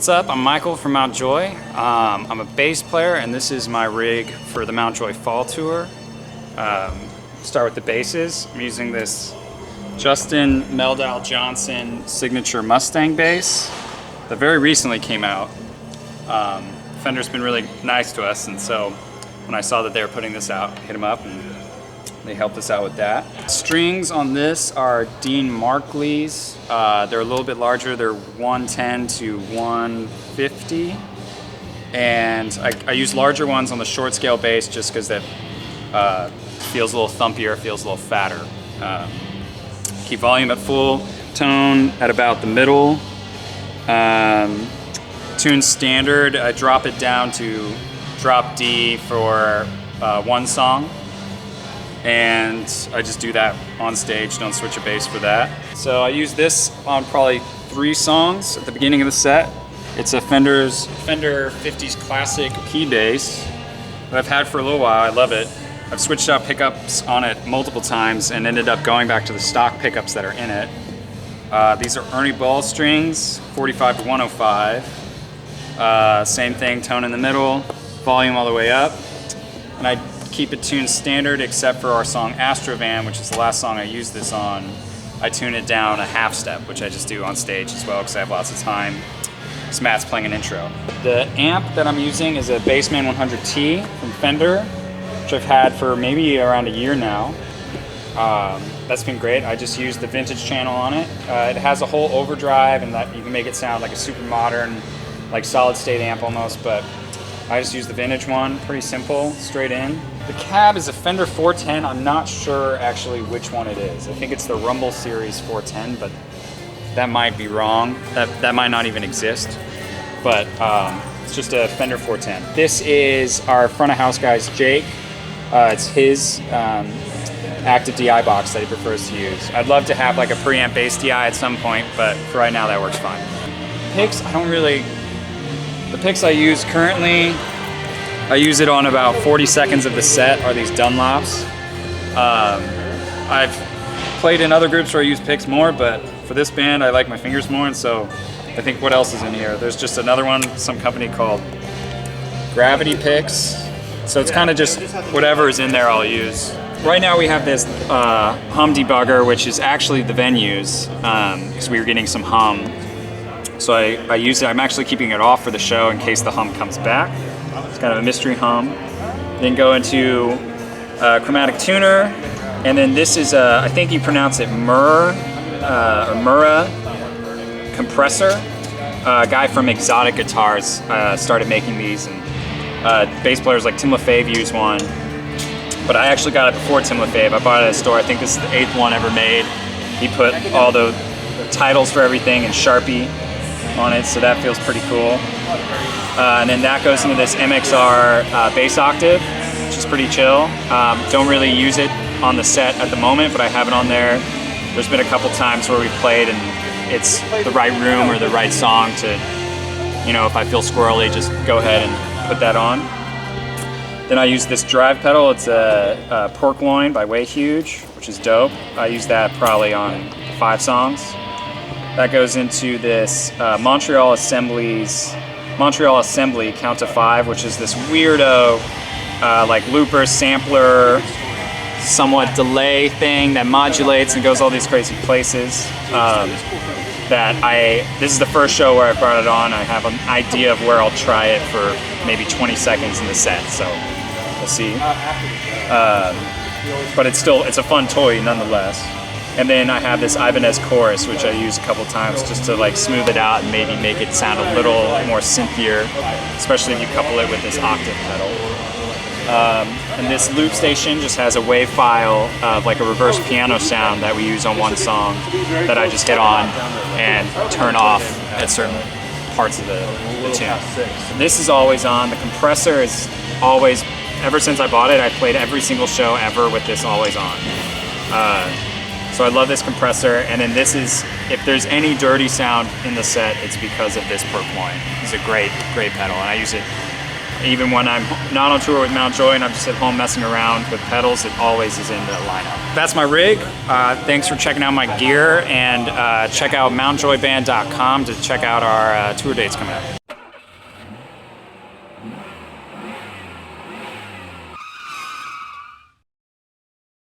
What's up? I'm Michael from Mountjoy. I'm a bass player, and this is my rig for the Mountjoy Fall Tour. Start with the basses. I'm using this Justin Meldal Johnson signature Mustang bass that very recently came out. Fender's been really nice to us, and so when I saw that they were putting this out, I hit them up and they helped us out with that. Strings on this are Dean Markley's. They're a little bit larger. They're 110 to 150. And I use larger ones on the short scale bass just because that feels a little thumpier, feels a little fatter. Keep volume at full, tone at about the middle. Tune standard, I drop it down to drop D for one song. And I just do that on stage, don't switch a bass for that. So I use this on probably 3 songs at the beginning of the set. It's a Fender 50s Classic key bass that I've had for a little while. I love it. I've switched out pickups on it multiple times and ended up going back to the stock pickups that are in it. These are Ernie Ball strings, 45 to 105. Same thing, tone in the middle, volume all the way up. And I keep it tuned standard except for our song Astrovan, which is the last song I used this on. I tune it down a half step, which I just do on stage as well because I have lots of time. So Matt's playing an intro. The amp that I'm using is a Bassman 100T from Fender, which I've had for maybe around a year now. That's been great. I just used the vintage channel on it. It has a whole overdrive and that you can make it sound like a super modern, like solid state amp almost, but I just use the vintage one, pretty simple, straight in. The cab is a Fender 410. I'm not sure actually which one it is. I think it's the Rumble Series 410, but that might be wrong. That might not even exist, but it's just a Fender 410. This is our front of house guy's Jake. It's his active DI box that he prefers to use. I'd love to have like a preamp bass DI at some point, but for right now that works fine. Picks, the picks I use currently, I use it on about 40 seconds of the set, are these Dunlops. I've played in other groups where I use picks more, but for this band I like my fingers more, and so I think what else is in here? There's just another one, some company called Gravity Picks. So it's kind of just whatever is in there I'll use. Right now we have this hum debugger, which is actually the Venues, because we were getting some hum. So I use it, I'm actually keeping it off for the show in case the hum comes back. It's kind of a mystery hum. Then go into chromatic tuner, and then this is I think you pronounce it Murra compressor. A guy from Exotic Guitars started making these, and bass players like Tim LaFave use one. But I actually got it before Tim LaFave. I bought it at a store. I think this is the 8th one ever made. He put all the titles for everything in Sharpie on it, so that feels pretty cool. And then that goes into this MXR bass octave, which is pretty chill. Don't really use it on the set at the moment, but I have it on there. There's been a couple times where we've played and it's the right room or the right song to, you know, if I feel squirrely, just go ahead and put that on. Then I use this drive pedal. It's a Pork Loin by Way Huge, which is dope. I use that probably on 5 songs. That goes into this Montreal Assembly Count to 5, which is this weirdo like looper, sampler, somewhat delay thing that modulates and goes all these crazy places. This is the first show where I brought it on. I have an idea of where I'll try it for maybe 20 seconds in the set, so we'll see. But it's a fun toy nonetheless. And then I have this Ibanez chorus, which I use a couple times just to like smooth it out and maybe make it sound a little more synthier, especially if you couple it with this octave pedal. And this loop station just has a wave file of like a reverse piano sound that we use on one song that I just hit on and turn off at certain parts of the tune. This is always on. The compressor is always, ever since I bought it, I played every single show ever with this always on. So I love this compressor, and then this is, if there's any dirty sound in the set, it's because of this Pork Loin. It's a great pedal, and I use it Even when I'm not on tour with Mountjoy and I'm just at home messing around with pedals, it always is in the lineup. That's my rig. Thanks for checking out my gear, and check out mountjoyband.com to check out our tour dates coming up.